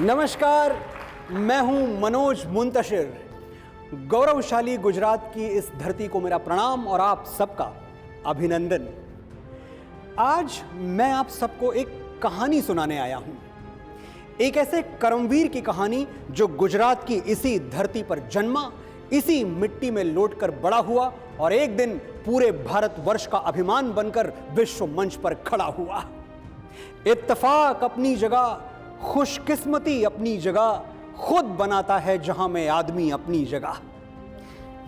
नमस्कार, मैं हूं मनोज मुंतशिर। गौरवशाली गुजरात की इस धरती को मेरा प्रणाम और आप सबका अभिनंदन। आज मैं आप सबको एक कहानी सुनाने आया हूं, एक ऐसे कर्मवीर की कहानी जो गुजरात की इसी धरती पर जन्मा, इसी मिट्टी में लौटकर बड़ा हुआ और एक दिन पूरे भारतवर्ष का अभिमान बनकर विश्व मंच पर खड़ा हुआ। इत्तेफाक अपनी जगह, खुशकिस्मती अपनी जगह, खुद बनाता है जहां में आदमी अपनी जगह।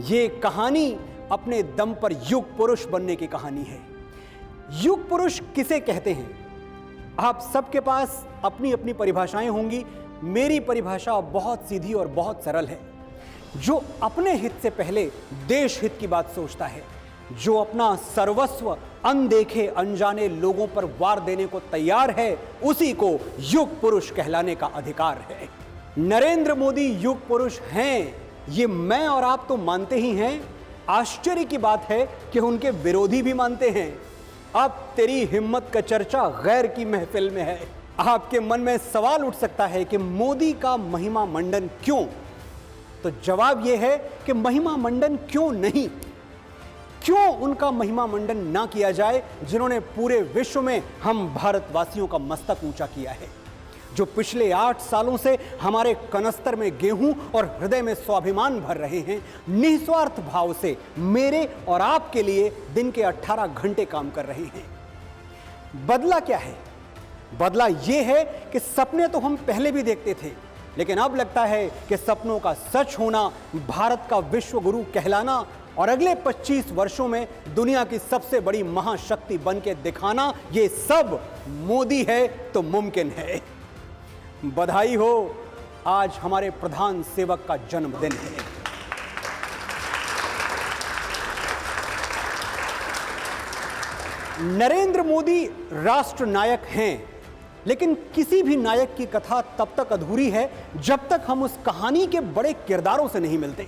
ये कहानी अपने दम पर युग पुरुष बनने की कहानी है। युग पुरुष किसे कहते हैं? आप सबके पास अपनी अपनी परिभाषाएं होंगी। मेरी परिभाषा बहुत सीधी और बहुत सरल है। जो अपने हित से पहले देश हित की बात सोचता है, जो अपना सर्वस्व अनदेखे अनजाने लोगों पर वार देने को तैयार है, उसी को युग पुरुष कहलाने का अधिकार है। नरेंद्र मोदी युग पुरुष हैं, ये मैं और आप तो मानते ही हैं। आश्चर्य की बात है कि उनके विरोधी भी मानते हैं। अब तेरी हिम्मत का चर्चा गैर की महफिल में है। आपके मन में सवाल उठ सकता है कि मोदी का महिमा मंडन क्यों? तो जवाब यह है कि महिमा मंडन क्यों नहीं? क्यों उनका महिमा मंडन ना किया जाए जिन्होंने पूरे विश्व में हम भारतवासियों का मस्तक ऊंचा किया है, जो पिछले 8 सालों से हमारे कनस्तर में गेहूं और हृदय में स्वाभिमान भर रहे हैं, निस्वार्थ भाव से मेरे और आपके लिए दिन के 18 घंटे काम कर रहे हैं। बदला क्या है? बदला यह है कि सपने तो हम पहले भी देखते थे, लेकिन अब लगता है कि सपनों का सच होना, भारत का विश्व गुरु कहलाना और अगले 25 वर्षों में दुनिया की सबसे बड़ी महाशक्ति बन के दिखाना, ये सब मोदी है तो मुमकिन है। बधाई हो, आज हमारे प्रधान सेवक का जन्मदिन है। नरेंद्र मोदी राष्ट्र नायक हैं, लेकिन किसी भी नायक की कथा तब तक अधूरी है जब तक हम उस कहानी के बड़े किरदारों से नहीं मिलते।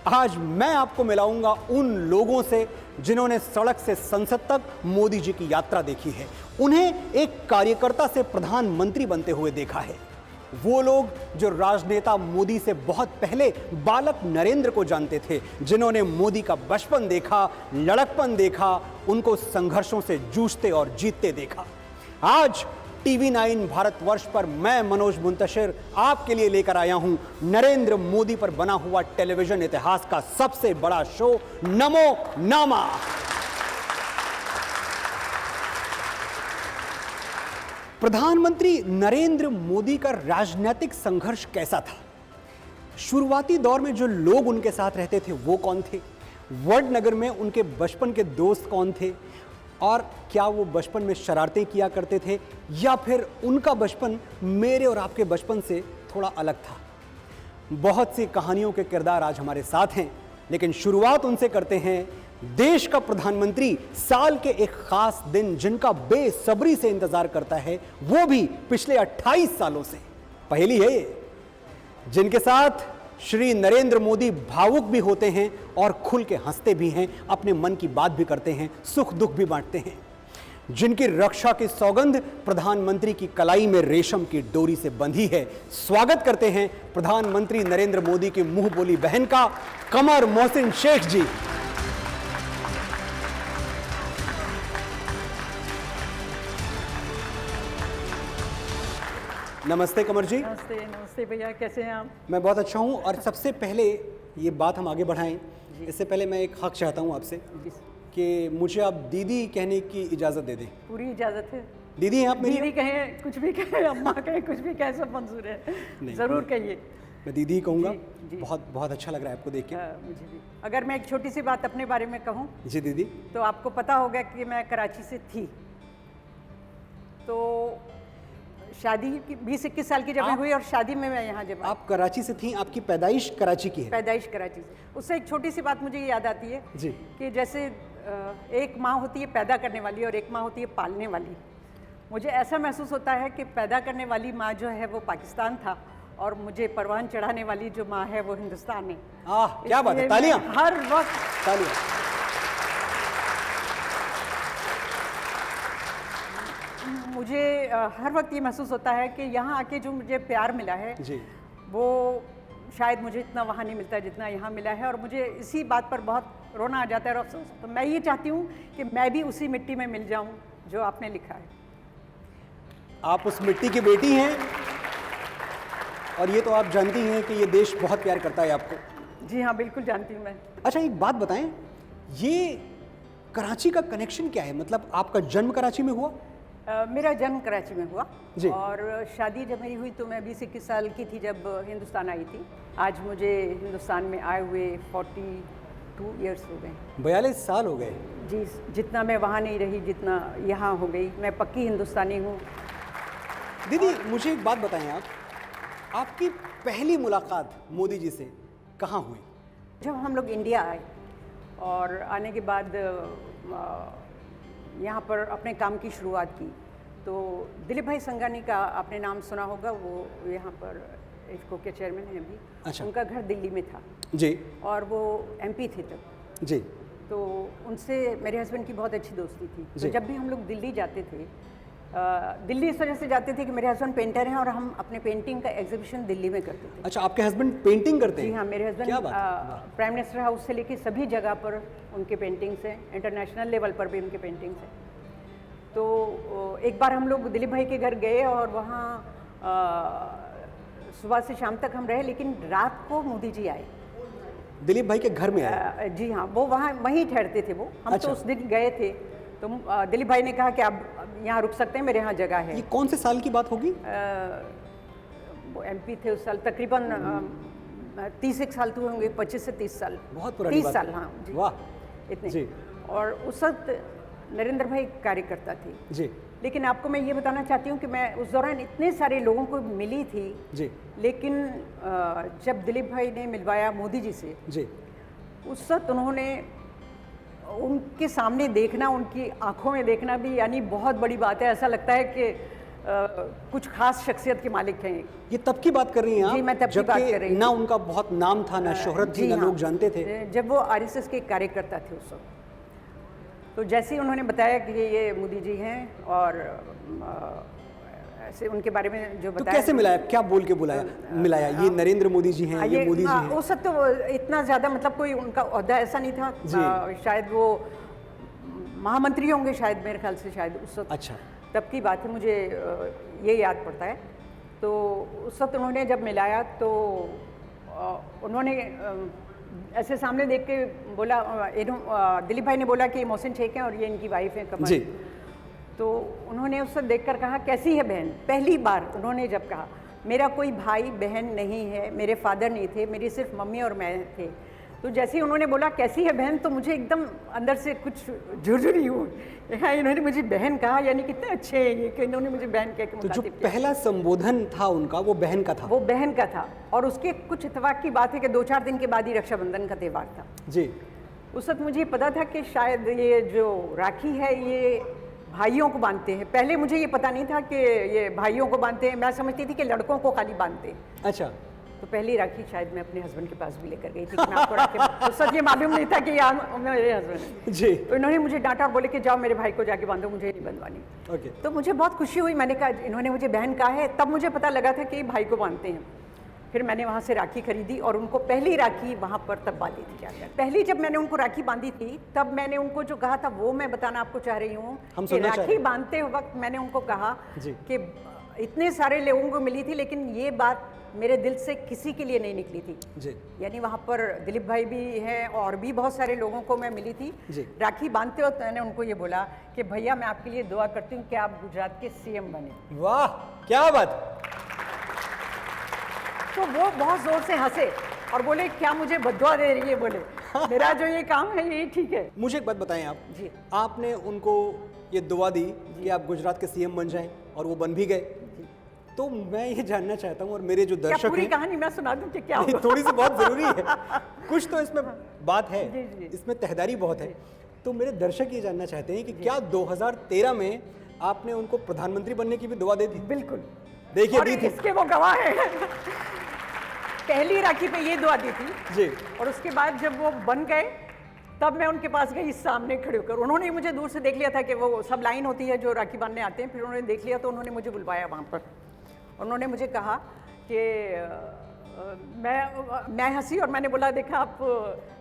आज मैं आपको मिलाऊंगा उन लोगों से जिन्होंने सड़क से संसद तक मोदी जी की यात्रा देखी है, उन्हें एक कार्यकर्ता से प्रधानमंत्री बनते हुए देखा है। वो लोग जो राजनेता मोदी से बहुत पहले बालक नरेंद्र को जानते थे, जिन्होंने मोदी का बचपन देखा, लड़कपन देखा, उनको संघर्षों से जूझते और जीतते देखा। आज टीवी 9 भारतवर्ष पर मैं मनोज मुंतशिर आपके लिए लेकर आया हूं नरेंद्र मोदी पर बना हुआ टेलीविजन इतिहास का सबसे बड़ा शो, नमो नामा। प्रधानमंत्री नरेंद्र मोदी का राजनीतिक संघर्ष कैसा था? शुरुआती दौर में जो लोग उनके साथ रहते थे वो कौन थे? वडनगर में उनके बचपन के दोस्त कौन थे? और क्या वो बचपन में शरारतें किया करते थे, या फिर उनका बचपन मेरे और आपके बचपन से थोड़ा अलग था? बहुत सी कहानियों के किरदार आज हमारे साथ हैं, लेकिन शुरुआत उनसे करते हैं। देश का प्रधानमंत्री साल के एक खास दिन जिनका बेसब्री से इंतजार करता है, वो भी पिछले 28 सालों से। पहली है ये, जिनके साथ श्री नरेंद्र मोदी भावुक भी होते हैं और खुल के हंसते भी हैं, अपने मन की बात भी करते हैं, सुख दुख भी बांटते हैं, जिनकी रक्षा की सौगंध प्रधानमंत्री की कलाई में रेशम की डोरी से बंधी है। स्वागत करते हैं प्रधानमंत्री नरेंद्र मोदी की मुंह बोली बहन का, कमर मोहसिन शेख जी। नमस्ते कमर जी। नमस्ते। नमस्ते भैया, कैसे हैं आप? मैं बहुत अच्छा हूं। और सबसे पहले ये बात हम आगे बढ़ाएं, इससे पहले मैं एक हक चाहता हूं आपसे कि मुझे आप दीदी कहने की इजाज़त दे दें। पूरी इजाज़त है। दीदी हैं आप मेरी? दीदी कहें, कुछ भी कहें, अम्मा कहें, कुछ भी कहें, सब मंजूर है। ज़रूर कहिए। मैं दीदी ही कहूँगा। जी। बहुत बहुत अच्छा लग रहा है आपको देख के। मुझे भी। अगर मैं एक छोटी सी बात अपने बारे में कहूँ जी दीदी। तो आपको पता होगा कि मैं कराची से थी, तो शादी 20-21 साल की जब मैं हुई और शादी में मैं यहाँ जब आप कराची से थी, आपकी पैदाइश कराची की है? पैदाइश कराची से। उससे एक छोटी सी बात मुझे याद आती है जी। कि जैसे एक माँ होती है पैदा करने वाली और एक माँ होती है पालने वाली। मुझे ऐसा महसूस होता है कि पैदा करने वाली माँ जो है वो पाकिस्तान था और मुझे परवान चढ़ाने वाली जो माँ है वो हिंदुस्तान है। क्या बात है, तालियां। हर वक्त तालियां। मुझे हर वक्त ये महसूस होता है कि यहाँ आके जो मुझे प्यार मिला है जी। वो शायद मुझे इतना वहाँ नहीं मिलता जितना यहाँ मिला है, और मुझे इसी बात पर बहुत रोना आ जाता है और अफसोस। तो मैं ये चाहती हूँ कि मैं भी उसी मिट्टी में मिल जाऊँ जो आपने लिखा है। आप उस मिट्टी की बेटी हैं और ये तो आप जानती हैं कि ये देश बहुत प्यार करता है आपको। जी हाँ, बिल्कुल जानती हूँ मैं। अच्छा, एक बात बताएं, ये कराची का कनेक्शन क्या है? मतलब आपका जन्म कराची में हुआ? मेरा जन्म कराची में हुआ जी। और शादी जब मेरी हुई तो मैं 20-21 साल की थी जब हिंदुस्तान आई थी। आज मुझे हिंदुस्तान में आए हुए 42 ईयर्स हो गए। 42 साल हो गए। जी, जितना मैं वहाँ नहीं रही जितना यहाँ हो गई। मैं पक्की हिंदुस्तानी हूँ। दीदी, मुझे एक बात बताएं, आपकी पहली मुलाकात मोदी जी से कहाँ हुई? जब हम लोग इंडिया आए और आने के बाद यहाँ पर अपने काम की शुरुआत की, तो दिलीप भाई संघानी का आपने नाम सुना होगा। वो यहाँ पर इफ्को के चेयरमैन हैं अभी। अच्छा। उनका घर दिल्ली में था जी। और वो एमपी थे तब। जी। तो उनसे मेरे हस्बैंड की बहुत अच्छी दोस्ती थी। जी। तो जब भी हम लोग दिल्ली जाते थे, दिल्ली इस वजह से जाते थे कि मेरे हस्बैंड पेंटर हैं और हम अपने पेंटिंग का एग्जीबिशन दिल्ली में करते थे। अच्छा, आपके हस्बैंड पेंटिंग करते हैं? जी हाँ, मेरे क्या हस्बैंड बात है? प्राइम मिनिस्टर हाउस से लेके सभी जगह पर उनके पेंटिंग्स हैं, इंटरनेशनल लेवल पर भी उनके पेंटिंग्स हैं। तो एक बार हम लोग दिलीप भाई के घर गए और वहाँ सुबह से शाम तक हम रहे, लेकिन रात को मोदी जी आए। दिलीप भाई के घर में आए? जी हाँ, वो वहीं ठहरते थे वो। हम अच्छा। तो उस दिन गए थे, तो दिलीप भाई ने कहा कि आप यहाँ रुक सकते हैं, मेरे यहाँ जगह है। ये कौन से साल की बात होगी? वो एमपी थे उस साल, तकरीबन 30 साल तो होंगे, 25 से 30 साल। बहुत पुरानी 30 बात साल, है। हाँ जी। वाह। इतने जी। और उस वक्त नरेंद्र भाई कार्यकर्ता थे। जी। लेकिन आपको मैं ये बताना चाहती हूँ कि मैं उस दौरान इतने सारे लोगों को मिली थी। जी। लेकिन जब दिलीप भाई ने मिलवाया मोदी जी से, जी। उस वक्त उन्होंने उनके सामने देखना, उनकी आंखों में देखना भी यानी बहुत बड़ी बात है। ऐसा लगता है कि कुछ खास शख्सियत के मालिक हैं। ये तब की बात कर रही हैं आप? जी, मैं तब की बात कर रही हूँ। ना उनका बहुत नाम था, ना शोहरत थी, जी ना हाँ, लोग जानते थे। जब वो आरएसएस के कार्यकर्ता थे उस वक्त। तो जैसे ही उन्होंने बताया कि ये मोदी जी हैं और ऐसे उनके बारे में जो तो बताया। कैसे मिलाया? क्या बोल के बुलाया मिलाया? ये नरेंद्र मोदी जी हैं, ये मोदी जी हैं? उस वक्त तो इतना ज़्यादा मतलब कोई उनका ओहदा ऐसा नहीं था। शायद वो महामंत्री होंगे शायद, मेरे ख्याल से शायद उस वक्त। अच्छा। तब की बात है, मुझे ये याद पड़ता है। तो उस वक्त उन्होंने जब मिलाया तो उन्होंने ऐसे सामने देख के बोला, दिलीप भाई ने बोला कि मोहसिन शेख हैं और ये इनकी वाइफ है कमल जी। तो उन्होंने उस वक्त देखकर कहा, कैसी है बहन? पहली बार उन्होंने जब कहा, मेरा कोई भाई बहन नहीं है, मेरे फादर नहीं थे, मेरी सिर्फ मम्मी और मैं थे। तो जैसे ही उन्होंने बोला कैसी है बहन, तो मुझे एकदम अंदर से कुछ झुरझुरी हुई। हाँ, इन्होंने मुझे बहन कहा, यानी कितने अच्छे हैं ये कि इन्होंने मुझे बहन कह के तो जो मुखातिब किया। पहला संबोधन था उनका, वो बहन का था? वो बहन का था। और उसके कुछ इत्तेफाक की बात है कि 2-4 दिन के बाद ही रक्षाबंधन का त्यौहार था। जी। उस वक्त मुझे पता था कि शायद ये जो राखी है ये भाइयों को बांधते हैं। पहले मुझे ये पता नहीं था कि ये भाइयों को बांधते हैं, मैं समझती थी कि लड़कों को खाली बांधते हैं। अच्छा। तो पहली राखी शायद मैं अपने हस्बैंड के पास भी लेकर गई थी कि मैं आपको राखी उस वक्त ये मालूम नहीं था कि ये मेरे हस्बैंड हैं। जी। तो इन्होंने मुझे डांटा और बोले कि जाओ मेरे भाई को जाके बांधो, मुझे नहीं बंधवानी। ओके। तो मुझे बहुत खुशी हुई। मैंने कहा इन्होंने मुझे बहन कहा है, तब मुझे पता लगा था कि भाई को बांधते हैं। फिर मैंने वहाँ से राखी खरीदी और उनको पहली राखी वहाँ पर तब बांधी थी जाकर। पहली जब मैंने उनको राखी बांधी थी तब मैंने उनको जो कहा था वो मैं बताना आपको चाह रही हूँ कि राखी बांधते वक्त मैंने उनको कहा कि इतने सारे लोगों को मिली थी, लेकिन ये बात मेरे दिल से किसी के लिए नहीं निकली थी। जी। यानी वहाँ पर दिलीप भाई भी हैं और भी बहुत सारे लोगों को मैं मिली थी। जी। राखी बांधते वक्त मैंने उनको ये बोला कि भैया मैं आपके लिए दुआ करती हूँ कि आप गुजरात के सीएम बने। वाह, क्या बात! तो वो बहुत जोर से हंसे और बोले क्या मुझे बद्दुआ दे रही है? बोले मेरा जो ये काम है ये ठीक है। मुझे एक बात बताएं आप जी। आपने उनको ये दुआ दी कि आप गुजरात के सीएम बन जाएं और वो बन भी गए। तो मैं ये जानना चाहता हूँ और मेरे जो दर्शक हैं, पूरी कहानी मैं सुना दूं कि क्या? थोड़ी सी बहुत जरूरी है, कुछ तो इसमें बात है। जी, जी। इसमें तहदारी बहुत है। तो मेरे दर्शक ये जानना चाहते हैं कि क्या 2013 में आपने उनको प्रधानमंत्री बनने की भी दुआ दी थी? बिल्कुल। देखिए, दी थी। इसके वो गवाह है। पहली राखी पे ये दुआ दी थी जी। और उसके बाद जब वो बन गए तब मैं उनके पास गई सामने खड़े होकर। उन्होंने मुझे दूर से देख लिया था कि वो सब लाइन होती है जो राखी बांधने आते हैं, फिर उन्होंने देख लिया तो उन्होंने मुझे बुलवाया वहाँ पर। उन्होंने मुझे कहा कि मैं हंसी और मैंने बोला देखा आप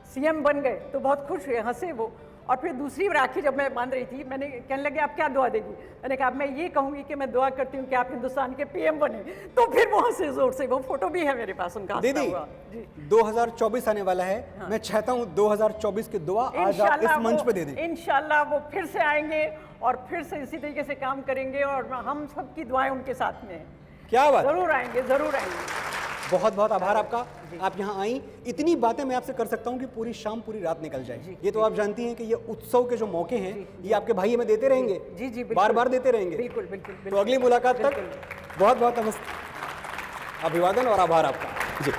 सीएम बन गए, तो बहुत खुश हुए, हंसे वो। और फिर दूसरी राखी जब मैं बांध रही थी, मैंने कहने लगे आप क्या दुआ देगी? मैंने कहा मैं ये कहूँगी कि मैं दुआ करती हूँ कि आप हिंदुस्तान के पीएम बने। तो फिर वहाँ से जोर से वो फोटो भी है मेरे पास उनका हंसता दीदी हुआ। जी 2024 आने वाला है, हाँ। मैं चाहता हूँ 2024 की दुआ आज आप इस मंच पे दे दें। इंशाल्लाह वो फिर से आएंगे और फिर से इसी तरीके से काम करेंगे और हम सबकी दुआएं उनके साथ में हैं। क्या बात, जरूर आएंगे, जरूर आएंगे। बहुत बहुत आभार आपका, आप यहाँ आई। इतनी बातें मैं आपसे कर सकता हूँ कि पूरी शाम पूरी रात निकल जाए। ये तो आप जानती हैं कि ये उत्सव के जो मौके हैं ये आपके भाई हमें देते रहेंगे, जी जी बार बार देते रहेंगे। बिल्कुल बिल्कुल। तो अगली मुलाकात तक बहुत बहुत अभिवादन और आभार आपका जी।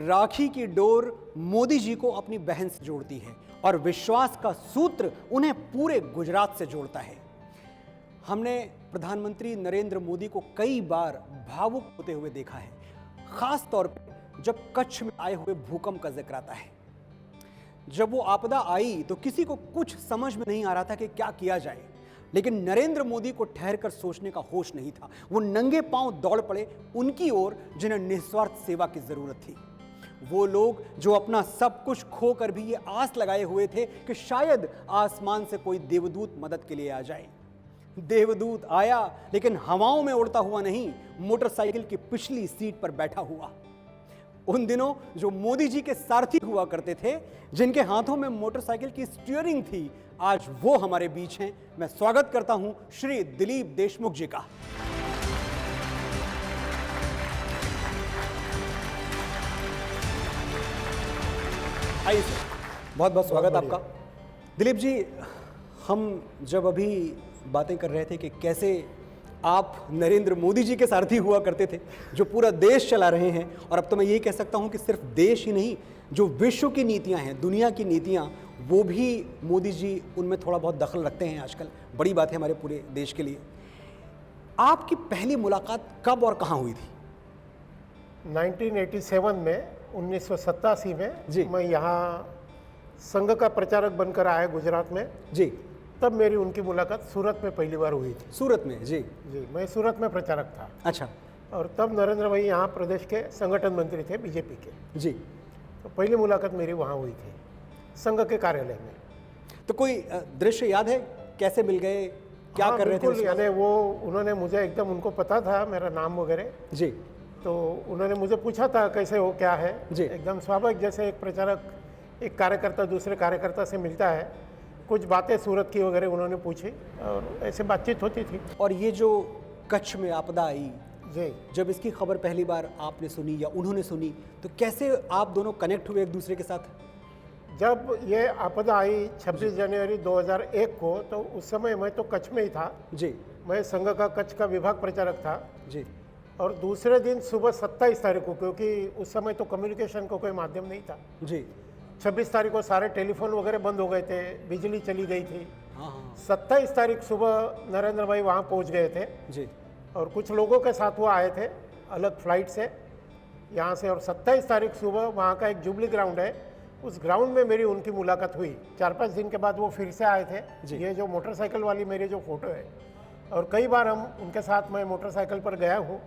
राखी की डोर मोदी जी को अपनी बहन से जोड़ती है और विश्वास का सूत्र उन्हें पूरे गुजरात से जोड़ता है। हमने प्रधानमंत्री नरेंद्र मोदी को कई बार भावुक होते हुए देखा है, खास तौर पर जब कच्छ में आए हुए भूकंप का जिक्र आता है। जब वो आपदा आई तो किसी को कुछ समझ में नहीं आ रहा था कि क्या किया जाए, लेकिन नरेंद्र मोदी को ठहरकर सोचने का होश नहीं था। वो नंगे पांव दौड़ पड़े उनकी ओर जिन्हें निस्वार्थ सेवा की जरूरत थी। वो लोग जो अपना सब कुछ खोकर भी ये आस लगाए हुए थे कि शायद आसमान से कोई देवदूत मदद के लिए आ जाए। देवदूत आया, लेकिन हवाओं में उड़ता हुआ नहीं, मोटरसाइकिल की पिछली सीट पर बैठा हुआ। उन दिनों जो मोदी जी के सारथी हुआ करते थे, जिनके हाथों में मोटरसाइकिल की स्टीयरिंग थी, आज वो हमारे बीच हैं। मैं स्वागत करता हूं श्री दिलीप देशमुख जी का। आइए सर, बहुत बहुत स्वागत आपका। दिलीप जी, हम जब अभी बातें कर रहे थे कि कैसे आप नरेंद्र मोदी जी के सारथी हुआ करते थे, जो पूरा देश चला रहे हैं, और अब तो मैं ये कह सकता हूं कि सिर्फ देश ही नहीं, जो विश्व की नीतियां हैं, दुनिया की नीतियां, वो भी मोदी जी उनमें थोड़ा बहुत दखल रखते हैं आजकल। बड़ी बात है हमारे पूरे देश के लिए। आपकी पहली मुलाकात कब और कहाँ हुई थी? 1987 में, 1987 में जी। मैं यहाँ संघ का प्रचारक बनकर आया गुजरात में जी। तब मेरी उनकी मुलाकात सूरत में पहली बार हुई थी। सूरत में? जी जी, मैं सूरत में प्रचारक था। अच्छा। और तब नरेंद्र भाई यहाँ प्रदेश के संगठन मंत्री थे बीजेपी के। जी। तो पहली मुलाकात मेरी वहाँ हुई थी, संघ के कार्यालय में। तो कोई दृश्य याद है, कैसे मिल गए, क्या कर रहे थे? बिल्कुल, यानी वो उन्होंने मुझे एकदम, उनको पता था मेरा नाम वगैरह जी। तो उन्होंने मुझे पूछा था कैसे हो, क्या है जी। एकदम स्वाभाविक, जैसे एक प्रचारक एक कार्यकर्ता दूसरे कार्यकर्ता से मिलता है, कुछ बातें सूरत की वगैरह उन्होंने पूछी और ऐसे बातचीत होती थी। और ये जो कच्छ में आपदा आई जी, जब इसकी खबर पहली बार आपने सुनी या उन्होंने सुनी, तो कैसे आप दोनों कनेक्ट हुए एक दूसरे के साथ? जब ये आपदा आई 26 जनवरी 2001 को, तो उस समय मैं तो कच्छ में ही था। जी। मैं संघ का कच्छ का विभाग प्रचारक था। जी। और दूसरे दिन सुबह 27 तारीख को, क्योंकि उस समय तो कम्युनिकेशन का कोई माध्यम नहीं था, जी। 26 तारीख को सारे टेलीफोन वगैरह बंद हो गए थे, बिजली चली गई थी। हाँ हाँ। 27 तारीख सुबह नरेंद्र भाई वहाँ पहुँच गए थे जी। और कुछ लोगों के साथ वो आए थे अलग फ्लाइट से यहाँ से। और 27 तारीख सुबह वहाँ का एक जुबली ग्राउंड है, उस ग्राउंड में मेरी उनकी मुलाकात हुई। 4-5 दिन के बाद वो फिर से आए थे। ये जो मोटरसाइकिल वाली मेरी जो फोटो है, और कई बार हम उनके साथ मैं मोटरसाइकिल पर गया हूँ।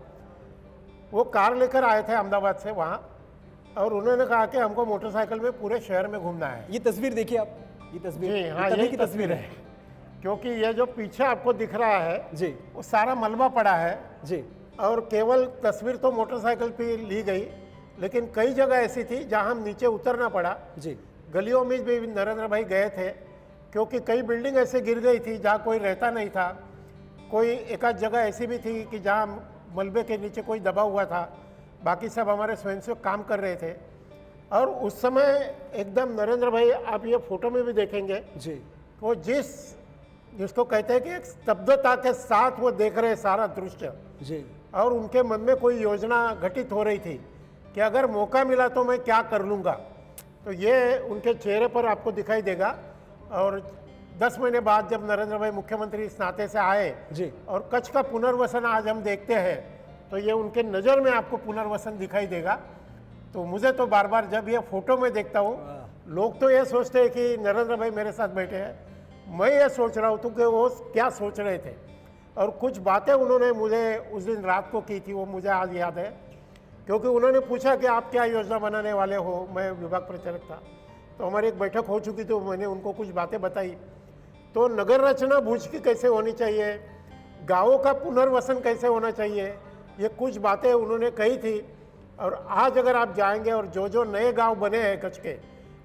वो कार लेकर आए थे अहमदाबाद से वहाँ, और उन्होंने कहा कि हमको मोटरसाइकिल में पूरे शहर में घूमना है। ये तस्वीर देखिए आप, ये तस्वीर जी हाँ, तभी यही की तस्वीर है, क्योंकि ये जो पीछे आपको दिख रहा है जी। वो सारा मलबा पड़ा है जी। और केवल तस्वीर तो मोटरसाइकिल पे ली गई, लेकिन कई जगह ऐसी थी जहां हम नीचे उतरना पड़ा। जी। गलियों में भी नरेंद्र भाई गए थे, क्योंकि कई बिल्डिंग ऐसे गिर गई थी जहां कोई रहता नहीं था। कोई एक आध जगह ऐसी भी थी कि जहां मलबे के नीचे कोई दबा हुआ था, बाकी सब हमारे स्वयंसेवक काम कर रहे थे। और उस समय एकदम नरेंद्र भाई, आप ये फोटो में भी देखेंगे जी, वो जिसको कहते हैं कि एक स्तब्धता के साथ वो देख रहे सारा दृश्य जी। और उनके मन में कोई योजना घटित हो रही थी कि अगर मौका मिला तो मैं क्या कर लूँगा। तो ये उनके चेहरे पर आपको दिखाई देगा। और 10 महीने बाद जब नरेंद्र भाई मुख्यमंत्री इस नाते से आए जी। और कच्छ का पुनर्वसन आज हम देखते हैं, तो ये उनके नज़र में आपको पुनर्वसन दिखाई देगा। तो मुझे तो बार बार जब ये फोटो में देखता हूँ, लोग तो ये सोचते हैं कि नरेंद्र भाई मेरे साथ बैठे हैं, मैं ये सोच रहा हूँ कि वो क्या सोच रहे थे। और कुछ बातें उन्होंने मुझे उस दिन रात को की थी, वो मुझे आज याद है, क्योंकि उन्होंने पूछा कि आप क्या योजना बनाने वाले हो। मैं विभाग प्रचारक था, तो हमारी एक बैठक हो चुकी थी, मैंने उनको कुछ बातें बताई। तो नगर रचना भुज की कैसे होनी चाहिए, गाँवों का पुनर्वसन कैसे होना चाहिए, ये कुछ बातें उन्होंने कही थी। और आज अगर आप जाएंगे और जो जो नए गांव बने हैं कच्छ के,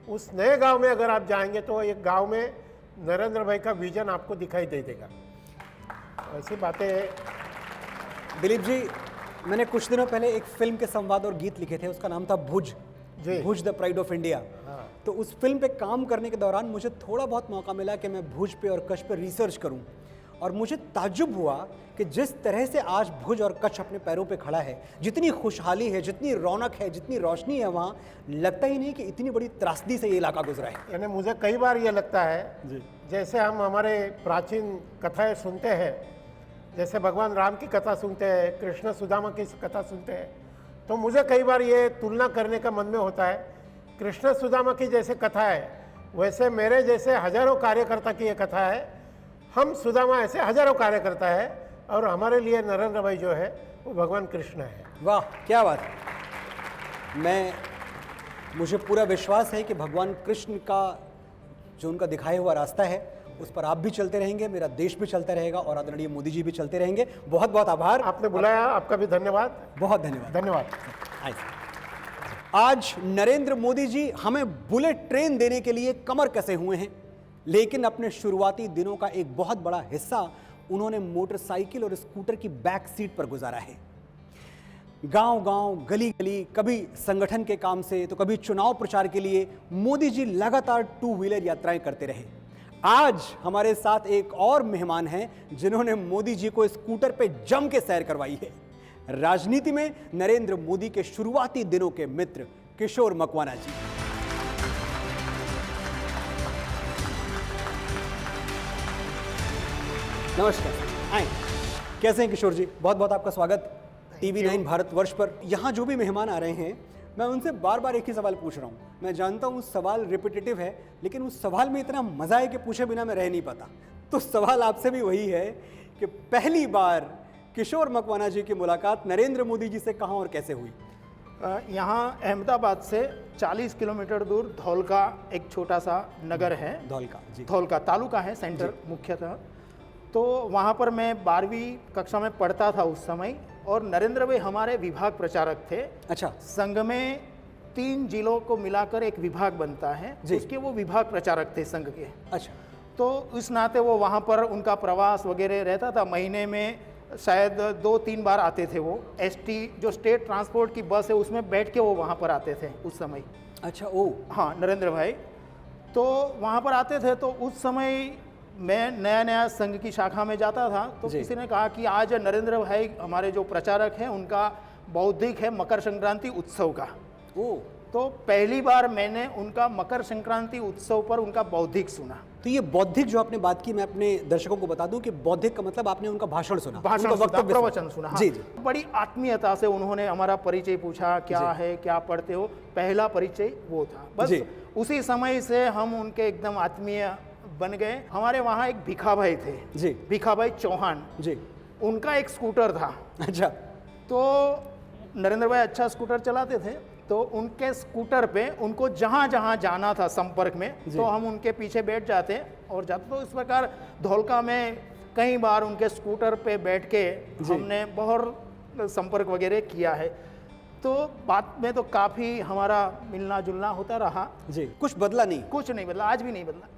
उस नए गांव में अगर आप जाएंगे तो एक गांव में नरेंद्र भाई का विजन आपको दिखाई दे देगा। ऐसी बातें। दिलीप जी, मैंने कुछ दिनों पहले एक फिल्म के संवाद और गीत लिखे थे, उसका नाम था भुज, भुज द प्राइड ऑफ इंडिया। तो उस फिल्म पे काम करने के दौरान मुझे थोड़ा बहुत मौका मिला कि मैं भुज पे और कच्छ पे रिसर्च करूं, और मुझे ताज्जुब हुआ कि जिस तरह से आज भुज और कच्छ अपने पैरों पे खड़ा है, जितनी खुशहाली है, जितनी रौनक है, जितनी रोशनी है, वहाँ लगता ही नहीं कि इतनी बड़ी त्रासदी से ये इलाका गुजरा है। यानी मुझे कई बार ये लगता है जी। जैसे हम हमारे प्राचीन कथाएं सुनते हैं, जैसे भगवान राम की कथा सुनते हैं, कृष्ण सुदामा की कथा सुनते हैं, तो मुझे कई बार ये तुलना करने का मन में होता है। कृष्ण सुदामा की जैसे कथा है, वैसे मेरे जैसे हजारों कार्यकर्ता की ये कथा है। हम सुदामा ऐसे हजारों कार्यकर्ता है, और हमारे लिए नरेंद्र भाई जो है वो भगवान कृष्ण है। वाह, क्या बात है। मुझे पूरा विश्वास है कि भगवान कृष्ण का जो उनका दिखाया हुआ रास्ता है उस पर आप भी चलते रहेंगे, मेरा देश भी चलता रहेगा, और आदरणीय मोदी जी भी चलते रहेंगे। बहुत बहुत आभार। आपने बुलाया, आपका भी धन्यवाद। बहुत धन्यवाद। धन्यवाद। आज नरेंद्र मोदी जी हमें बुलेट ट्रेन देने के लिए कमर कसे हुए हैं, लेकिन अपने शुरुआती दिनों का एक बहुत बड़ा हिस्सा उन्होंने मोटरसाइकिल और स्कूटर की बैक सीट पर गुजारा है। गांव गांव, गली गली, कभी संगठन के काम से तो कभी चुनाव प्रचार के लिए मोदी जी लगातार 2 व्हीलर यात्राएं करते रहे। आज हमारे साथ एक और मेहमान हैं जिन्होंने मोदी जी को स्कूटर पे जम के सैर करवाई है। राजनीति में नरेंद्र मोदी के शुरुआती दिनों के मित्र किशोर मकवाना जी। नमस्कार, आए। कैसे हैं किशोर जी? बहुत बहुत आपका स्वागत टीवी 9 भारतवर्ष पर। यहाँ जो भी मेहमान आ रहे हैं, मैं उनसे बार बार एक ही सवाल पूछ रहा हूँ। मैं जानता हूँ सवाल रिपीटेटिव है, लेकिन उस सवाल में इतना मजा है कि पूछे बिना मैं रह नहीं पाता। तो सवाल आपसे भी वही है कि पहली बार किशोर मकवाना जी की मुलाकात नरेंद्र मोदी जी से कहाँ और कैसे हुई? यहाँ अहमदाबाद से 40 किलोमीटर दूर धौलका एक छोटा सा नगर है। धौलका जी, धौलका तालुका है सेंटर मुख्यतः। तो वहाँ पर मैं 12वीं कक्षा में पढ़ता था उस समय, और नरेंद्र भाई हमारे विभाग प्रचारक थे। अच्छा। संघ में 3 जिलों को मिलाकर एक विभाग बनता है, उसके वो विभाग प्रचारक थे संघ के। अच्छा। तो इस नाते वो वहाँ पर उनका प्रवास वगैरह रहता था। महीने में शायद 2-3 बार आते थे वो। एसटी जो स्टेट ट्रांसपोर्ट की बस है उसमें बैठ के वो वहाँ पर आते थे उस समय। अच्छा। ओ हाँ, नरेंद्र भाई तो वहाँ पर आते थे। तो उस समय मैं नया नया संघ की शाखा में जाता था, तो किसी ने कहा कि आज नरेंद्र भाई हमारे जो प्रचारक हैं उनका बौद्धिक है मकर संक्रांति उत्सव का। ओ तो पहली बार मैंने उनका मकर संक्रांति उत्सव पर उनका बौद्धिक सुना। तो ये बौद्धिक जो आपने बात की, मैं अपने दर्शकों को बता दूं कि बौद्धिक का मतलब आपने उनका भाषण सुना, भाषण उनका सुना, वक्तव्य प्रवचन सुना। हाँ। जी जी। बड़ी आत्मीयता से उन्होंने हमारा परिचय पूछा, क्या है, क्या पढ़ते हो। पहला परिचय वो था। बस उसी समय से हम उनके एकदम आत्मीय बन गए। हमारे वहाँ एक भिखा भाई थे जी, भिखा भाई चौहान जी, उनका एक स्कूटर था। अच्छा। तो नरेंद्र भाई अच्छा स्कूटर चलाते थे, तो उनके स्कूटर पे उनको जहाँ जहाँ जाना था संपर्क में, तो हम उनके पीछे बैठ जाते और जाते। तो इस प्रकार धौलका में कई बार उनके स्कूटर पे बैठ के हमने बहुत संपर्क वगैरह किया है। तो बात में तो काफ़ी हमारा मिलना जुलना होता रहा जी। कुछ बदला नहीं? कुछ नहीं बदला, आज भी नहीं बदला।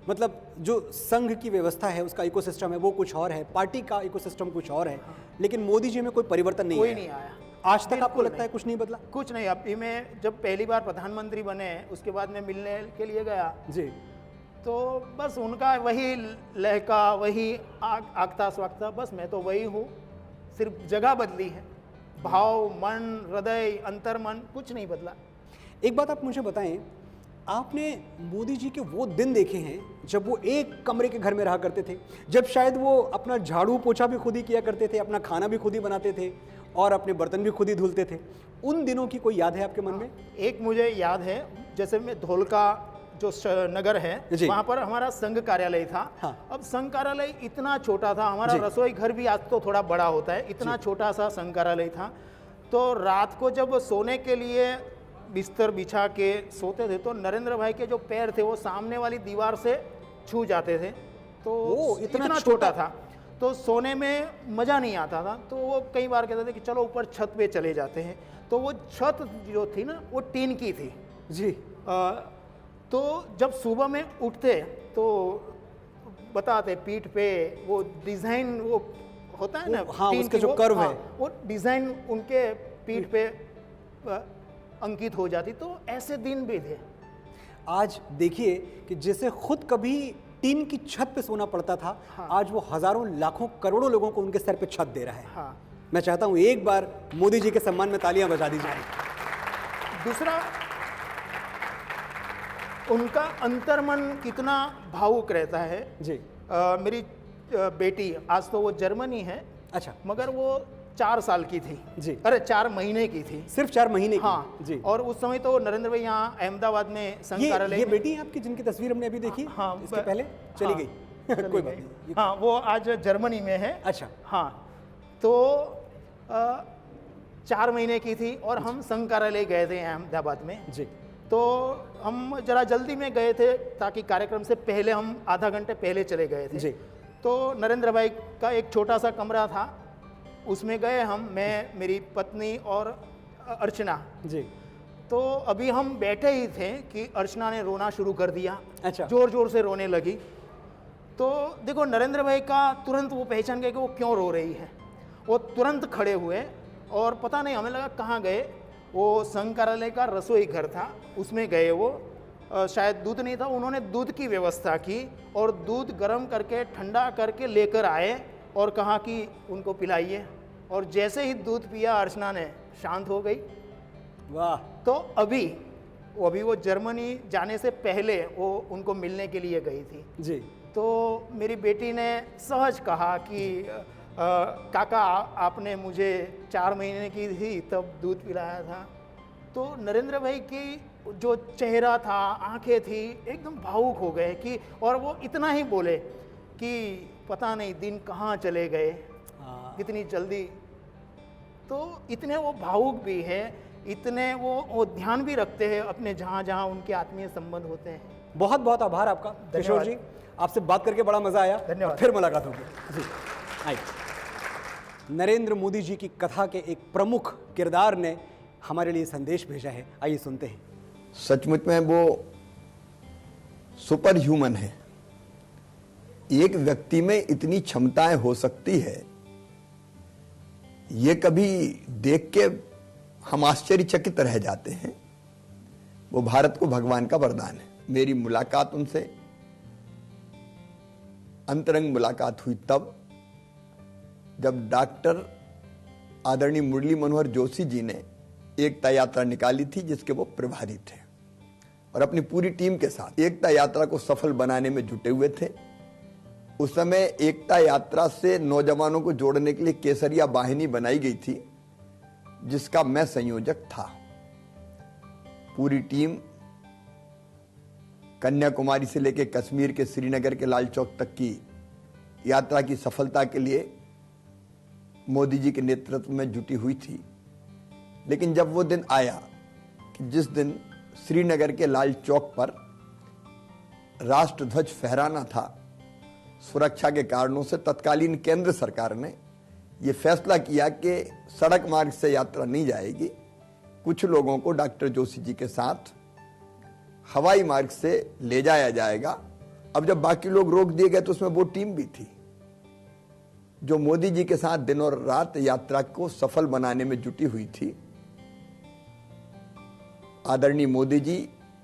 मतलब जो संघ की व्यवस्था है, उसका इकोसिस्टम है, वो कुछ और है, पार्टी का इकोसिस्टम कुछ और है, लेकिन मोदी जी में कोई परिवर्तन नहीं कोई है। नहीं आया आज तक। आपको लगता है कुछ नहीं बदला? कुछ नहीं। अभी मैं जब पहली बार प्रधानमंत्री बने उसके बाद मैं मिलने के लिए गया जी, तो बस उनका वही लहका, वही आगता स्वागता, बस मैं तो वही हूँ। सिर्फ जगह बदली है, भाव, मन, हृदय, अंतर्मन कुछ नहीं बदला। एक बात आप मुझे बताएं, आपने मोदी जी के वो दिन देखे हैं जब वो एक कमरे के घर में रहा करते थे, जब शायद वो अपना झाड़ू पोछा भी खुद ही किया करते थे, अपना खाना भी खुद ही बनाते थे, और अपने बर्तन भी खुद ही धुलते थे। उन दिनों की कोई याद है आपके मन में? एक मुझे याद है, जैसे मैं धोलका जो नगर है जी। वहाँ पर हमारा संघ कार्यालय था। हाँ। अब संघ कार्यालय इतना छोटा था, हमारा जी। रसोई घर भी आज तो थोड़ा बड़ा होता है, इतना छोटा सा संघ कार्यालय था। तो रात को जब सोने के लिए बिस्तर बिछा के सोते थे तो नरेंद्र भाई के जो पैर थे वो सामने वाली दीवार से छू जाते थे। तो ओ, इतना छोटा था तो सोने में मज़ा नहीं आता था। तो वो कई बार कहते थे कि चलो ऊपर छत पे चले जाते हैं। तो वो छत जो थी ना वो टीन की थी जी। तो जब सुबह में उठते तो बताते पीठ पे वो डिज़ाइन वो होता है ना, हाँ, टीन उसके की जो कर्व है। वो डिज़ाइन उनके पीठ पे अंकित हो जाती। तो ऐसे दिन भी थे। आज देखिए कि जैसे खुद कभी टीन की छत पे सोना पड़ता था, आज वो हजारों लाखों करोड़ों लोगों को उनके सर पे छत दे रहा है। हाँ। मैं चाहता हूं एक बार मोदी जी के सम्मान में तालियां बजा दी जाए। दूसरा, उनका अंतर्मन कितना भावुक रहता है। जी। मेरी बेटी, आज तो वो जर्मनी है, अच्छा, मगर वो 4 साल की थी जी। अरे 4 महीने की थी। सिर्फ 4 महीने की? हाँ जी। और उस समय तो नरेंद्र भाई यहाँ अहमदाबाद में संघ कार्यालय ये में- बेटी है आपकी जिनकी तस्वीर हमने अभी देखी? हाँ, इसके पहले चली हाँ, गई। चली कोई गई। बात नहीं। हाँ, वो आज जर्मनी में है। अच्छा। हाँ, तो 4 महीने की थी और हम संघ कार्यालय गए थे अहमदाबाद में। जी। तो हम जरा जल्दी में गए थे ताकि कार्यक्रम से पहले हम आधा घंटे पहले चले गए थे। जी। तो नरेंद्र भाई का एक छोटा सा कमरा था, उसमें गए हम, मैं, मेरी पत्नी और अर्चना। जी। तो अभी हम बैठे ही थे कि अर्चना ने रोना शुरू कर दिया। अच्छा। जोर जोर से रोने लगी। तो देखो नरेंद्र भाई का तुरंत वो पहचान गए कि वो क्यों रो रही है। वो तुरंत खड़े हुए और पता नहीं, हमें लगा कहाँ गए। वो संघ कार्यालय का रसोई घर था, उसमें गए। वो शायद दूध नहीं था, उन्होंने दूध की व्यवस्था की और दूध गर्म करके ठंडा करके लेकर आए और कहा कि उनको पिलाइए। और जैसे ही दूध पिया अर्चना ने, शांत हो गई। वाह। तो अभी वो जर्मनी जाने से पहले वो उनको मिलने के लिए गई थी। जी। तो मेरी बेटी ने सहज कहा कि काका आपने मुझे 4 महीने की थी तब दूध पिलाया था। तो नरेंद्र भाई की जो चेहरा था, आंखें थी, एकदम भावुक हो गए कि, और वो इतना ही बोले कि पता नहीं दिन कहाँ चले गए, कितनी जल्दी। तो इतने वो भावुक भी हैं, इतने वो ध्यान भी रखते हैं अपने जहाँ जहाँ उनके आत्मीय संबंध होते हैं। बहुत बहुत आभार आपका किशोर जी, आपसे बात करके बड़ा मजा आया। धन्यवाद। फिर मुलाकात होगी जी। आइए। नरेंद्र मोदी जी की कथा के एक प्रमुख किरदार ने हमारे लिए संदेश भेजा है, आइए सुनते हैं। सचमुच में वो सुपर ह्यूमन है। एक व्यक्ति में इतनी क्षमताएं हो सकती है, ये कभी देख के हम आश्चर्यचकित रह जाते हैं। वो भारत को भगवान का वरदान है। मेरी मुलाकात उनसे, अंतरंग मुलाकात हुई तब जब डॉक्टर आदरणीय मुरली मनोहर जोशी जी ने एकता यात्रा निकाली थी, जिसके वो प्रभारी थे, और अपनी पूरी टीम के साथ एकता यात्रा को सफल बनाने में जुटे हुए थे। उस समय एकता यात्रा से नौजवानों को जोड़ने के लिए केसरिया वाहिनी बनाई गई थी, जिसका मैं संयोजक था। पूरी टीम कन्याकुमारी से लेकर कश्मीर के श्रीनगर के लाल चौक तक की यात्रा की सफलता के लिए मोदी जी के नेतृत्व में जुटी हुई थी। लेकिन जब वो दिन आया कि जिस दिन श्रीनगर के लाल चौक पर राष्ट्रध्वज फहराना था, सुरक्षा के कारणों से तत्कालीन केंद्र सरकार ने यह फैसला किया कि सड़क मार्ग से यात्रा नहीं जाएगी, कुछ लोगों को डॉक्टर जोशी जी के साथ हवाई मार्ग से ले जाया जाएगा। अब जब बाकी लोग रोक दिए गए तो उसमें वो टीम भी थी जो मोदी जी के साथ दिन और रात यात्रा को सफल बनाने में जुटी हुई थी। आदरणीय मोदी जी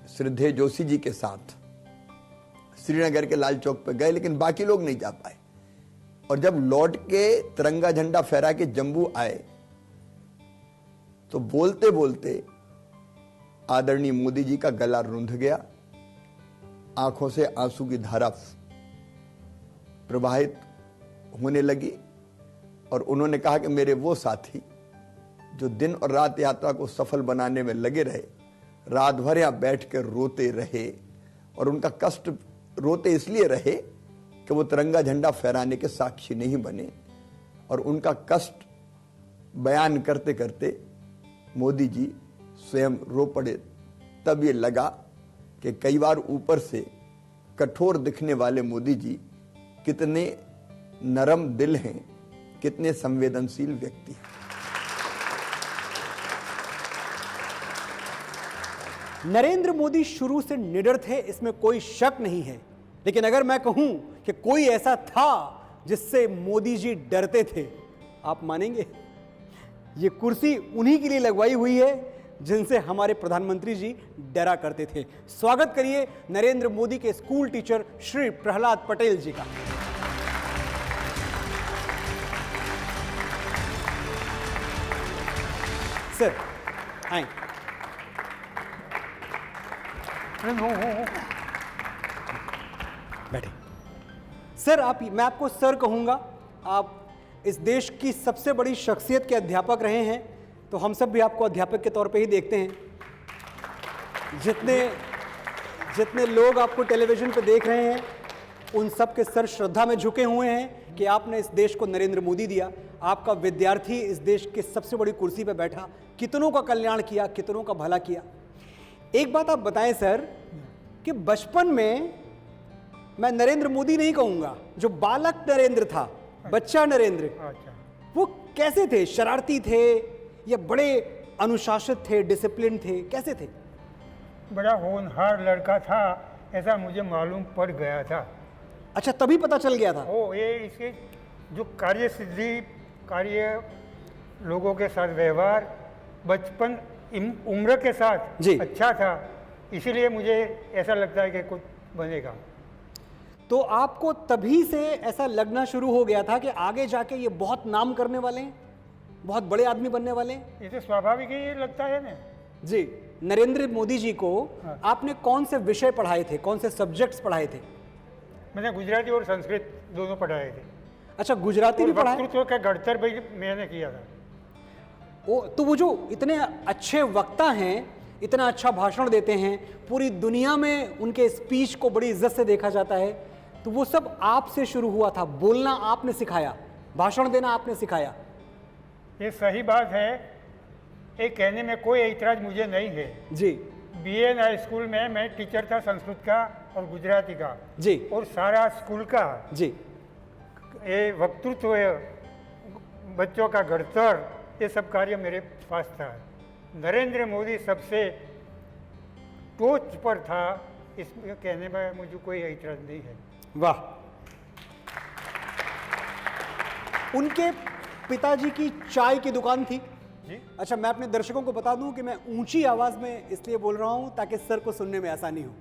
श्रद्धेय जोशी जी के साथ श्रीनगर के लाल चौक पर गए, लेकिन बाकी लोग नहीं जा पाए। और जब लौट के तिरंगा झंडा फहरा के जम्मू आए तो बोलते बोलते आदरणीय मोदी जी का गला रुंध गया, आंखों से आंसू की धारा प्रवाहित होने लगी, और उन्होंने कहा कि मेरे वो साथी जो दिन और रात यात्रा को सफल बनाने में लगे रहे, रात भर यहाँ बैठ कर रोते रहे, और उनका कष्ट रोते इसलिए रहे कि वो तिरंगा झंडा फहराने के साक्षी नहीं बने, और उनका कष्ट बयान करते करते मोदी जी स्वयं रो पड़े। तब ये लगा कि कई बार ऊपर से कठोर दिखने वाले मोदी जी कितने नरम दिल हैं, कितने संवेदनशील व्यक्ति हैं। नरेंद्र मोदी शुरू से निडर थे, इसमें कोई शक नहीं है, लेकिन अगर मैं कहूं कि कोई ऐसा था जिससे मोदी जी डरते थे, आप मानेंगे? ये कुर्सी उन्हीं के लिए लगवाई हुई है जिनसे हमारे प्रधानमंत्री जी डरा करते थे। स्वागत करिए नरेंद्र मोदी के स्कूल टीचर श्री प्रहलाद पटेल जी का। सर आए। बैठे। सर मैं आपको सर कहूंगा। आप इस देश की सबसे बड़ी शख्सियत के अध्यापक रहे हैं, तो हम सब भी आपको अध्यापक के तौर पे ही देखते हैं। जितने लोग आपको टेलीविजन पे देख रहे हैं, उन सब के सर श्रद्धा में झुके हुए हैं कि आपने इस देश को नरेंद्र मोदी दिया। आपका विद्यार्थी इस देश के सबसे बड़ी कुर्सी पे बैठा, कितनों का कल्याण किया, कितनों का भला किया। एक बात आप बताएं सर कि बचपन में, मैं नरेंद्र मोदी नहीं कहूंगा, जो बालक नरेंद्र था, बच्चा नरेंद्र, वो कैसे थे? शरारती थे या बड़े अनुशासित थे, डिसिप्लिन थे, कैसे थे? बड़ा होनहार लड़का था, ऐसा मुझे मालूम पड़ गया था। अच्छा, तभी पता चल गया था? ये इसके जो कार्य सिद्धि, कार्य लोगों के साथ व्यवहार, बचपन उम्र के साथ जी अच्छा था, इसीलिए मुझे ऐसा लगता है कि कुछ बनेगा। तो आपको तभी से ऐसा लगना शुरू हो गया था कि आगे जाके ये बहुत नाम करने वाले हैं, बहुत बड़े आदमी बनने वाले हैं? ये तो स्वाभाविक ही ये लगता है ना जी। नरेंद्र मोदी जी को आपने कौन से विषय पढ़ाए थे, कौन से सब्जेक्ट्स पढ़ाए थे? मैंने गुजराती और संस्कृत दोनों पढ़ाए थे। अच्छा, गुजराती भी पढ़ाए? वक्तृत्व का गढ़तर भी मैंने किया था। तो वो जो इतने अच्छे वक्ता हैं, इतना अच्छा भाषण देते हैं, पूरी दुनिया में उनके स्पीच को बड़ी इज्जत से देखा जाता है, तो वो सब आपसे शुरू हुआ था? बोलना आपने सिखाया, भाषण देना आपने सिखाया? ये सही बात है, ये कहने में कोई ऐतराज मुझे नहीं है जी। बीएन हाई स्कूल में मैं टीचर था, संस्कृत का और गुजराती का जी, और सारा स्कूल का जी। ये वक्तृत्व, बच्चों का गढ़तर, ये सब कार्य मेरे पास था। नरेंद्र मोदी सबसे टोच पर था, इसमें कहने में मुझे कोई ऐतराज नहीं है। वाह। उनके पिताजी की चाय की दुकान थी जी। अच्छा, मैं अपने दर्शकों को बता दूं कि मैं ऊंची आवाज में इसलिए बोल रहा हूं ताकि सर को सुनने में आसानी हो।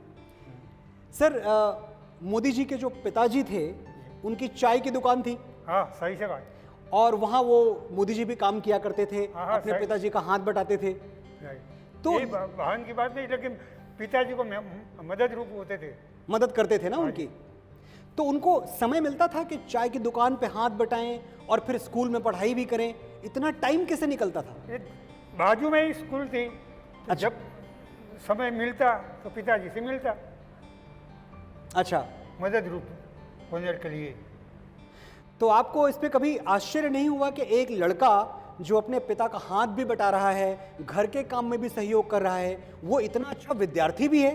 सर, मोदी जी के जो पिताजी थे, उनकी चाय की दुकान थी? हाँ, सही से बात। और वहाँ वो मोदी जी भी काम किया करते थे, हाँ, अपने पिताजी का हाथ बटाते थे। तो ये वाहन की बात नहीं, लेकिन पिताजी को मदद रूप होते थे, मदद करते थे ना उनकी। तो उनको समय मिलता था कि चाय की दुकान पे हाथ बटाएं और फिर स्कूल में पढ़ाई भी करें? इतना टाइम कैसे निकलता था? बाजू में ही स्कूल थी, तो जब समय मिलता तो पिताजी से मिलता। अच्छा, मदद रूप होने के लिए। तो आपको इस पे कभी आश्चर्य नहीं हुआ कि एक लड़का जो अपने पिता का हाथ भी बटा रहा है, घर के काम में भी सहयोग कर रहा है, वो इतना अच्छा विद्यार्थी भी है?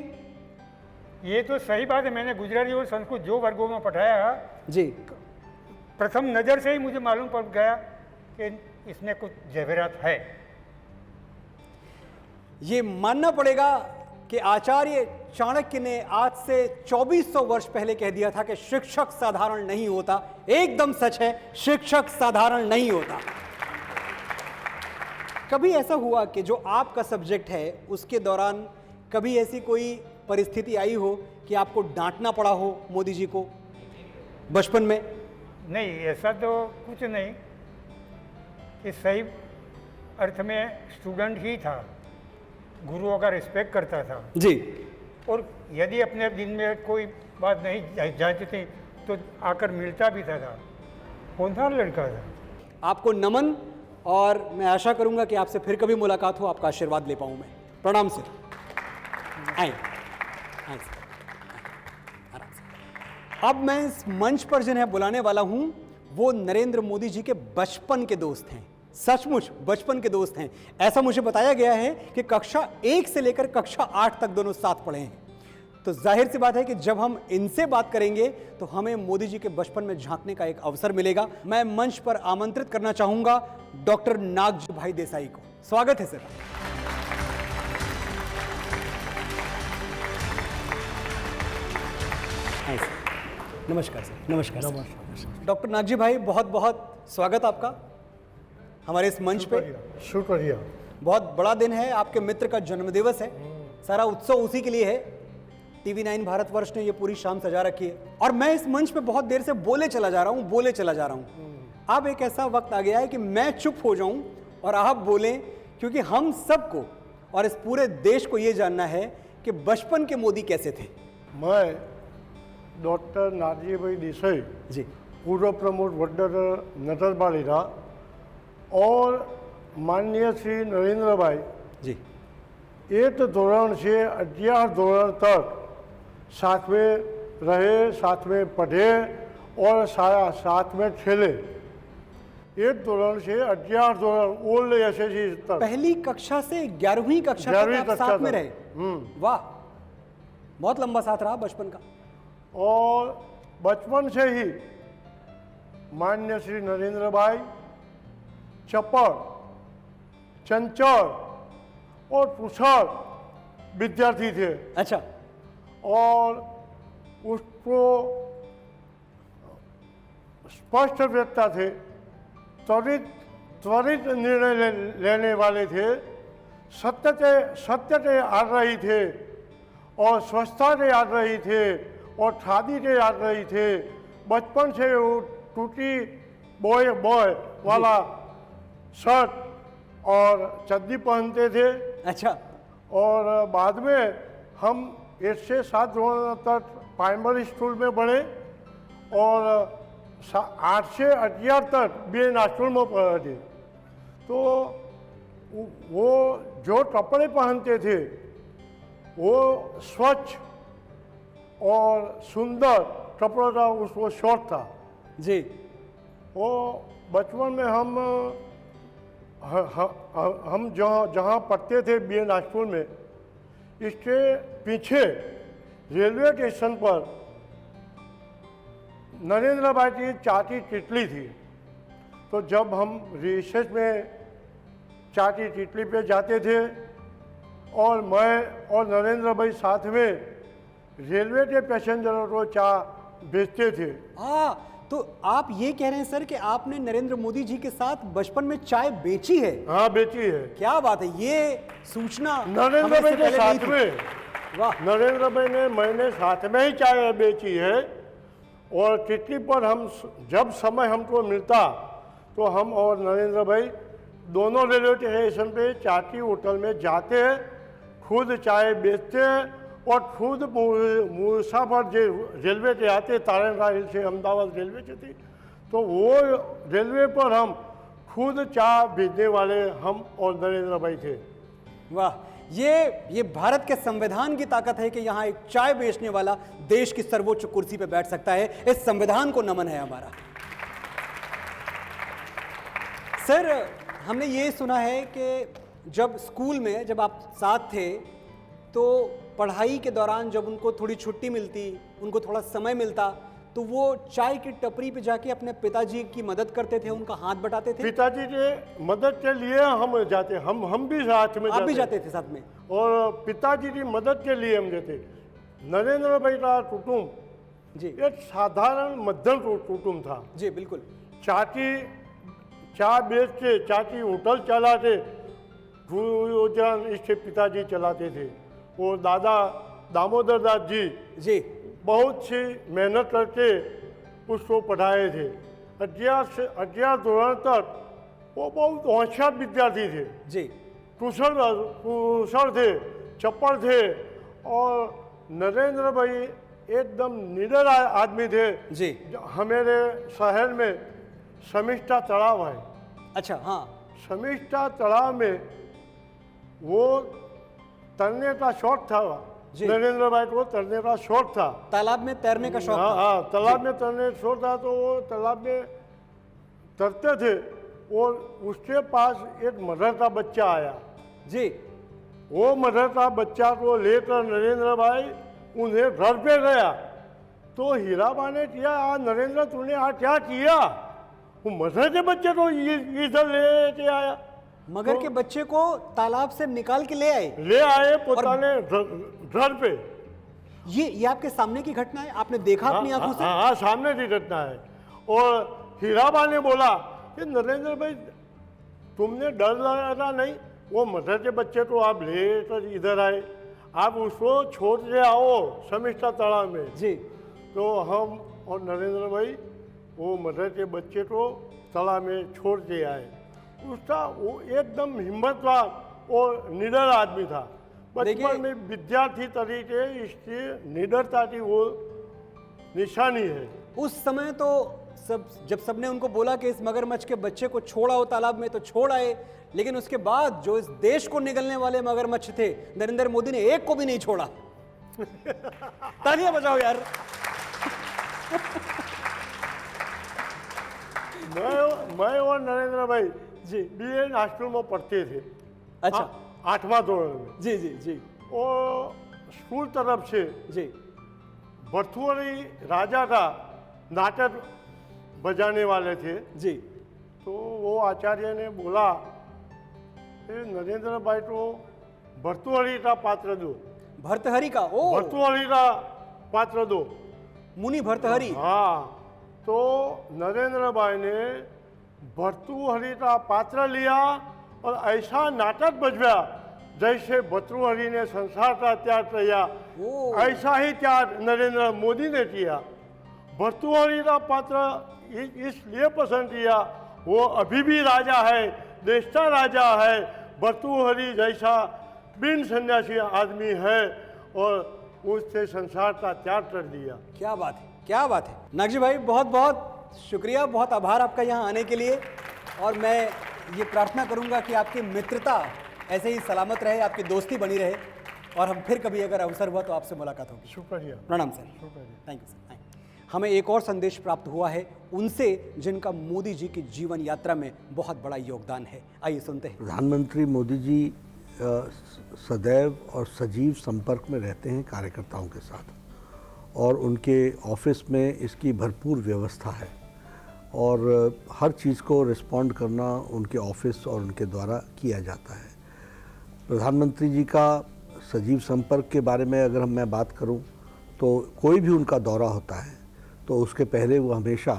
ये तो सही बात है। मैंने गुजराती और संस्कृत जो वर्गों में पढ़ाया जी, प्रथम नज़र से ही मुझे मालूम पड़ गया कि इसमें कुछ जवाहरात है। ये मानना पड़ेगा कि आचार्य चाणक्य ने आज से 2400 वर्ष पहले कह दिया था कि शिक्षक साधारण नहीं होता। एकदम सच है, शिक्षक साधारण नहीं होता। कभी ऐसा हुआ कि जो आपका सब्जेक्ट है उसके दौरान कभी ऐसी कोई परिस्थिति आई हो कि आपको डांटना पड़ा हो मोदी जी को बचपन में? नहीं, ऐसा तो कुछ नहीं, कि सही अर्थ में स्टूडेंट ही था, गुरुओं का रिस्पेक्ट करता था जी। और यदि अपने दिन में कोई बात नहीं जानती थी तो आकर मिलता भी था। होनहार लड़का था। आपको नमन और मैं आशा करूंगा कि आपसे फिर कभी मुलाकात हो, आपका आशीर्वाद ले पाऊं मैं। प्रणाम सर। आए आए सर, आराम से। अब मैं इस मंच पर जिन्हें बुलाने वाला हूं वो नरेंद्र मोदी जी के बचपन के दोस्त हैं, सचमुच बचपन के दोस्त हैं। ऐसा मुझे बताया गया है कि कक्षा 1 से लेकर कक्षा 8 तक दोनों साथ पढ़े हैं। तो जाहिर सी बात है कि जब हम इनसे बात करेंगे तो हमें मोदी जी के बचपन में झांकने का एक अवसर मिलेगा। मैं मंच पर आमंत्रित करना चाहूंगा डॉक्टर नागजी भाई देसाई को। स्वागत है सर। नमस्कार सर। नमस्कार नमस्कार डॉक्टर नागजी भाई, बहुत बहुत स्वागत आपका हमारे इस मंच पे। शुक्रिया। बहुत बड़ा दिन है, आपके मित्र का जन्मदिवस है, सारा उत्सव उसी के लिए है। टीवी 9 भारतवर्ष ने ये पूरी शाम सजा रखी है और मैं इस मंच पे बहुत देर से बोले चला जा रहा हूँ। अब एक ऐसा वक्त आ गया है कि मैं चुप हो जाऊं और आप बोलें, क्योंकि हम सबको और इस पूरे देश को ये जानना है कि बचपन के मोदी कैसे थे। मैं डॉक्टर नागजीभाई देसाई जी पूर्व प्रमुख वडोदरा नटरबाड़ीना और माननीय श्री नरेंद्र भाई जी 8 धोरण से 11 धोरण तक साथ में रहे, साथ में पढ़े और साथ में खेले। 8 धोरण से 11 धोरण ओल्ड एसएससी तक, पहली कक्षा से 11वीं कक्षा तक 11वीं आप कक्षा साथ में तक। रहे। वाह, बहुत लंबा साथ रहा बचपन का। और बचपन से ही माननीय श्री नरेंद्र भाई चपड़, चंचल और कुशल विद्यार्थी थे अच्छा, और उसको स्पष्ट व्यक्ता थे, त्वरित निर्णय लेने वाले थे, सत्य से आग्रही थे और स्वच्छता से आग्रही थे और खादी से आग्रही थे। बचपन से वो टूटी बॉय वाला शर्ट और चड्डी पहनते थे। अच्छा, और बाद में हम 1 से 7 धोरण तक प्राइमरी स्कूल में पढ़े और 8 से 11 तक बीएन स्कूल में पढ़े। तो वो जो कपड़े पहनते थे वो स्वच्छ और सुंदर कपड़ों का उसको शौक था जी। वो बचपन में हम जहाँ पढ़ते थे बीएन स्कूल में, इसके पीछे रेलवे स्टेशन पर नरेंद्र भाई की चाची तितली थी। तो जब हम रिसेस में चाची तितली पे जाते थे और मैं और नरेंद्र भाई साथ में रेलवे के पैसेंजरों को चाय बेचते थे। हाँ, तो आप ये कह रहे हैं सर कि आपने नरेंद्र मोदी जी के साथ बचपन में चाय बेची है? हाँ, बेची है। क्या बात है, ये सूचना नरेंद्र भाई के साथ में। वाह, नरेंद्र भाई ने मैंने साथ में ही चाय बेची है। और तितली पर हम जब समय हमको मिलता तो हम और नरेंद्र भाई दोनों रेलवे स्टेशन पे चाची होटल में जाते हैं, खुद चाय बेचते हैं और खुद मुसाफर जो रेलवे के आते, तारण हिल से अहमदाबाद रेलवे से थी, तो वो रेलवे पर हम खुद चाय भेजने वाले हम और नरेंद्र भाई थे। वाह, ये भारत के संविधान की ताकत है कि यहाँ एक चाय बेचने वाला देश की सर्वोच्च कुर्सी पे बैठ सकता है। इस संविधान को नमन है हमारा। सर, हमने ये सुना है कि जब स्कूल में जब आप साथ थे तो पढ़ाई के दौरान जब उनको थोड़ी छुट्टी मिलती, उनको थोड़ा समय मिलता, तो वो चाय की टपरी पे जाके अपने पिताजी की मदद करते थे, उनका हाथ बटाते थे। पिताजी के मदद के लिए हम जाते, हम भी साथ में आप भी जाते थे साथ में? और पिताजी की मदद के लिए हम जाते। नरेंद्र भाई का कुटुंब जी एक साधारण मध्यम कुटुंब था। जी बिल्कुल। चाची चाय बेचते, चाची होटल चलाते, भोजन इसके पिताजी चलाते थे। और दादा दामोदर दास जी बहुत सी मेहनत करके उसको पढ़ाए थे। 11 धोरण तक वो बहुत होशियार विद्यार्थी थे जी, कुशल थे, चपड़ थे। और नरेंद्र भाई एकदम निडर आदमी थे जी। हमारे शहर में समिष्टा तालाब है। अच्छा, हाँ, शमिष्ठा तालाब में वो तैरने का शौक था। जी। नरेंद्र भाई को तैरने का शौक था। तालाब में तैरने का शौक हाँ था। हाँ, तालाब में तैरने का शौक था, तो वो तालाब में तैरते थे और उसके पास एक मदर का बच्चा आया। जी। वो मदर का बच्चा को लेकर नरेंद्र भाई उन्हें घर पे गया, तो हीराबा ने किया, आज नरेंद्र तूने आज क्या किया? वो मदर के बच्चे को इधर ले आया, मगर के बच्चे को तालाब से निकाल के ले आए पोताने घर पे। ये आपके सामने की घटना है, आपने देखा अपनी आंखों से? हाँ, सामने की घटना है। और हीराबा ने बोला कि नरेंद्र भाई तुमने डर लगा नहीं? वो मदर के बच्चे को आप लेकर इधर आए, आप उसको छोड़ के आओ शमिष्ठा तालाब में। जी। तो हम और नरेंद्र भाई वो मदर के बच्चे को तालाब में छोड़ के आए। उसका वो एकदम हिम्मतवान और निडर आदमी था। बचपन में विद्यार्थी तरीके इसकी निडरता की वो निशानी है। उस समय तो जब सबने उनको बोला कि इस मगरमच्छ के बच्चे को छोड़ाओ तालाब में, तो छोड़ आए, लेकिन उसके बाद जो इस देश को निगलने वाले मगरमच्छ थे, नरेंद्र मोदी ने एक को भी नहीं छोड़ा। तालियां बजाओ यार। मैं और नरेंद्र भाई जी। बीएन हॉस्टल में पढ़ते थे। अच्छा। 8वां दौर में। जी जी जी। और स्कूल तरफ से जी। भरथुआरी राजा का नाटक बजाने वाले थे। जी। तो वो आचार्य ने बोला कि नरेंद्र भाई को भरथुआरी का पात्र दो। भर्तहरि का? ओ, भरथुआरी का पात्र दो। मुनि भर्तहरि। हाँ, तो नरेंद्र भाई ने भर्तृहरि का पात्र लिया और ऐसा नाटक बजवाया जैसे भर्तृहरि ने संसार का त्याग किया, ऐसा ही त्याग नरेंद्र मोदी ने किया। भर्तृहरि का पात्र इसलिए पसंद किया, वो अभी भी राजा है, देश का राजा है। भर्तृहरि जैसा बिन सन्यासी आदमी है और उससे संसार का त्याग कर दिया। क्या बात है, क्या बात है। नागजी भाई बहुत बहुत शुक्रिया, बहुत आभार आपका यहाँ आने के लिए, और मैं ये प्रार्थना करूँगा कि आपकी मित्रता ऐसे ही सलामत रहे, आपकी दोस्ती बनी रहे, और हम फिर कभी अगर अवसर हुआ तो आपसे मुलाकात होगी। शुक्रिया। प्रणाम सर। Thank you sir. हमें एक और संदेश प्राप्त हुआ है उनसे जिनका मोदी जी की जीवन यात्रा में बहुत बड़ा योगदान है। आइए सुनते हैं। प्रधानमंत्री मोदी जी सदैव और सजीव संपर्क में रहते हैं कार्यकर्ताओं के साथ, और उनके ऑफिस में इसकी भरपूर व्यवस्था है, और हर चीज़ को रिस्पॉन्ड करना उनके ऑफिस और उनके द्वारा किया जाता है। प्रधानमंत्री जी का सजीव संपर्क के बारे में अगर मैं बात करूं, तो कोई भी उनका दौरा होता है तो उसके पहले वो हमेशा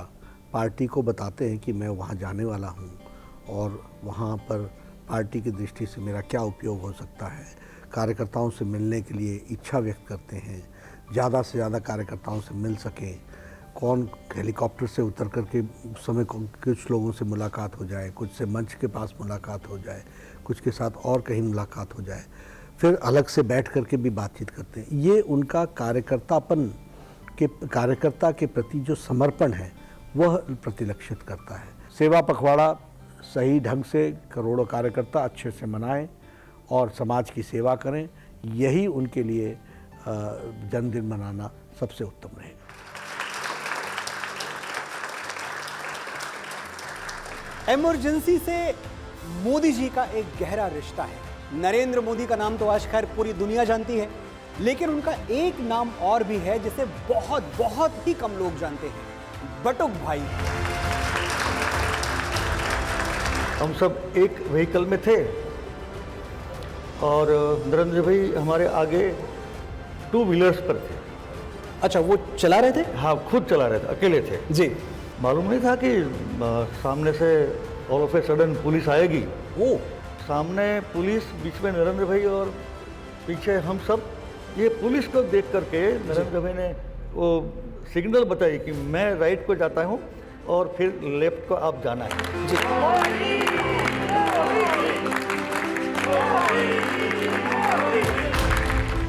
पार्टी को बताते हैं कि मैं वहाँ जाने वाला हूँ, और वहाँ पर पार्टी की दृष्टि से मेरा क्या उपयोग हो सकता है। कार्यकर्ताओं से मिलने के लिए इच्छा व्यक्त करते हैं, ज़्यादा से ज़्यादा कार्यकर्ताओं से मिल सकें। कौन हेलीकॉप्टर से उतर कर के उस समय कुछ लोगों से मुलाकात हो जाए, कुछ से मंच के पास मुलाकात हो जाए, कुछ के साथ और कहीं मुलाकात हो जाए, फिर अलग से बैठ कर के भी बातचीत करते हैं। ये उनका कार्यकर्ता के प्रति जो समर्पण है वह प्रतिलक्षित करता है। सेवा पखवाड़ा सही ढंग से करोड़ों कार्यकर्ता अच्छे से मनाएं और समाज की सेवा करें, यही उनके लिए जन्मदिन मनाना सबसे उत्तम रहेगा। इमरजेंसी से मोदी जी का एक गहरा रिश्ता है। नरेंद्र मोदी का नाम तो आज खैर पूरी दुनिया जानती है, लेकिन उनका एक नाम और भी है जिसे बहुत बहुत ही कम लोग जानते हैं, बटुक भाई। हम सब एक व्हीकल में थे और नरेंद्र भाई हमारे आगे 2 व्हीलर्स पर थे। अच्छा, वो चला रहे थे? हाँ, खुद चला रहे थे, अकेले थे जी। मालूम नहीं था कि सामने से all of a sudden police आएगी। ओ, सामने पुलिस, बीच में नरेंद्र भाई और पीछे हम सब। ये पुलिस को देख करके नरेंद्र भाई ने वो सिग्नल बताई कि मैं राइट को जाता हूँ और फिर लेफ्ट को आप जाना है। जी।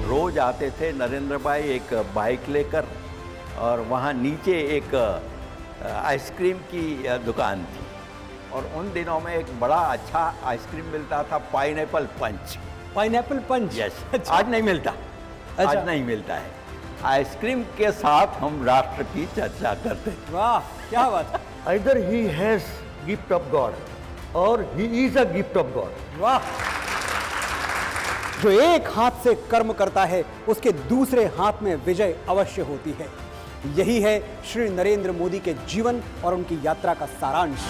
रोज आते थे नरेंद्र भाई एक बाइक लेकर, और वहाँ नीचे एक आइसक्रीम की दुकान थी, और उन दिनों में एक बड़ा अच्छा आइसक्रीम मिलता था, पाइनएप्पल पंच। पाइनएप्पल पंच? यस। अच्छा। आज नहीं मिलता। अच्छा। आज नहीं मिलता है। आइसक्रीम के साथ हम राष्ट्र की चर्चा करते हैं। वाह, क्या बात है। Either he has gift of God or he is a gift of God. वाह। जो एक हाथ से कर्म करता है उसके दूसरे हाथ में विजय अवश्य होती है। यही है श्री नरेंद्र मोदी के जीवन और उनकी यात्रा का सारांश।